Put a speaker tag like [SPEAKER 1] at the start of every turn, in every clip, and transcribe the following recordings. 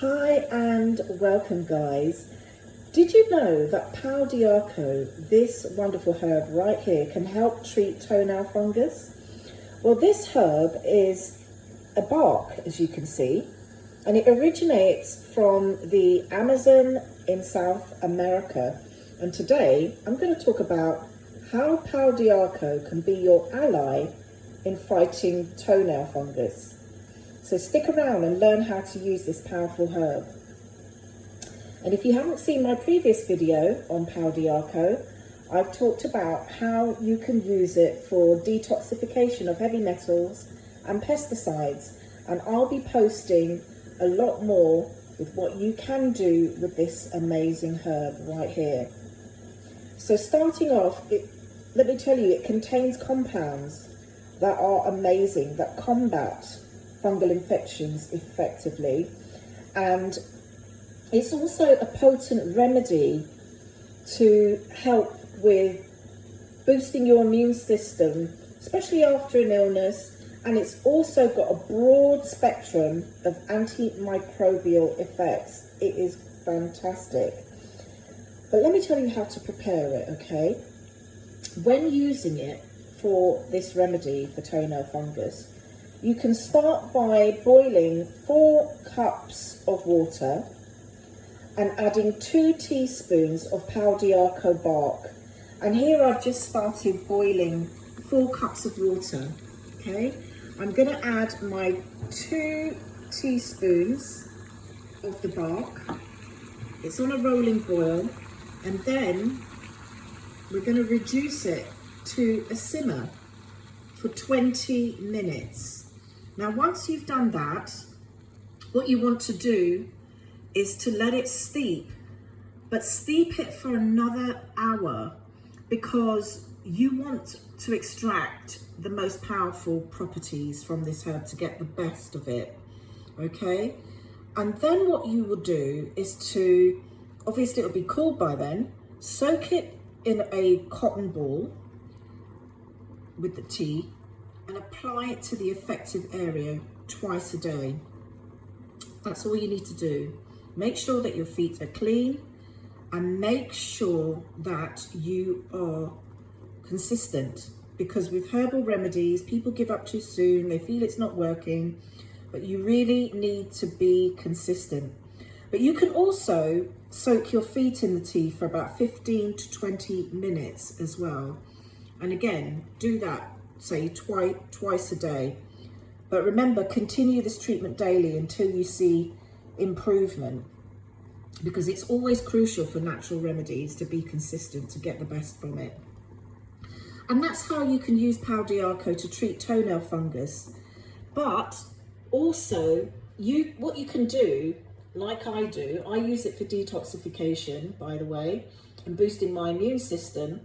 [SPEAKER 1] Hi and welcome guys. Did you know that pau d'arco, this wonderful herb right here, can help treat toenail fungus? Well, this herb is a bark, as you can see, and it originates from the Amazon in South America. And today I'm going to talk about how pau d'arco can be your ally in fighting toenail fungus. So stick around and learn how to use this powerful herb. And if you haven't seen my previous video on pau d'arco, I've talked about how you can use it for detoxification of heavy metals and pesticides. And I'll be posting a lot more with what you can do with this amazing herb right here. So starting off, let me tell you, it contains compounds that are amazing, that combat fungal infections effectively, and it's also a potent remedy to help with boosting your immune system, especially after an illness, and it's also got a broad spectrum of antimicrobial effects. It is fantastic. But let me tell you how to prepare it, okay? When using it for this remedy for toenail fungus, you can start by boiling 4 cups of water and adding 2 teaspoons of pau d'arco bark. And here I've just started boiling 4 cups of water, okay? I'm going to add my 2 teaspoons of the bark. It's on a rolling boil, and then we're going to reduce it to a simmer for 20 minutes. Now, once you've done that, what you want to do is to let it steep, but steep it for another hour, because you want to extract the most powerful properties from this herb to get the best of it, okay? And then what you will do is to, obviously it'll be cooled by then, soak it in a cotton ball with the tea and apply it to the affected area twice a day. That's all you need to do. Make sure that your feet are clean and make sure that you are consistent, because with herbal remedies, people give up too soon, they feel it's not working, but you really need to be consistent. But you can also soak your feet in the tea for about 15 to 20 minutes as well. And again, do that, say twice a day. But remember, continue this treatment daily until you see improvement, because it's always crucial for natural remedies to be consistent to get the best from it. And that's how you can use pau d'arco to treat toenail fungus. But also, what you can do, like I do, I use it for detoxification, by the way, and boosting my immune system.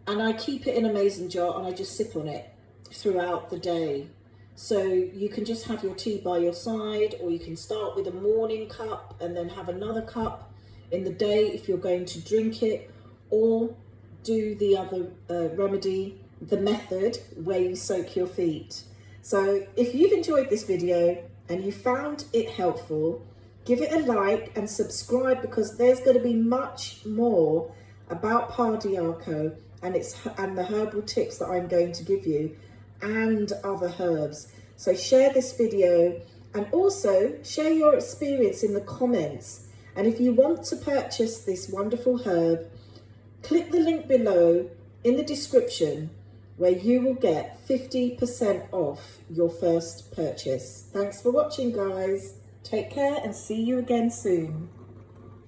[SPEAKER 1] And I keep it in a mason jar and I just sip on it throughout the day. So you can just have your tea by your side, or you can start with a morning cup and then have another cup in the day if you're going to drink it, or do the other remedy, the method where you soak your feet. So if you've enjoyed this video and you found it helpful, give it a like and subscribe, because there's going to be much more about pau d'arco and the herbal tips that I'm going to give you, and other herbs. So share this video and also share your experience in the comments. And if you want to purchase this wonderful herb, click the link below in the description where you will get 50% off your first purchase. Thanks for watching, guys. Take care and see you again soon.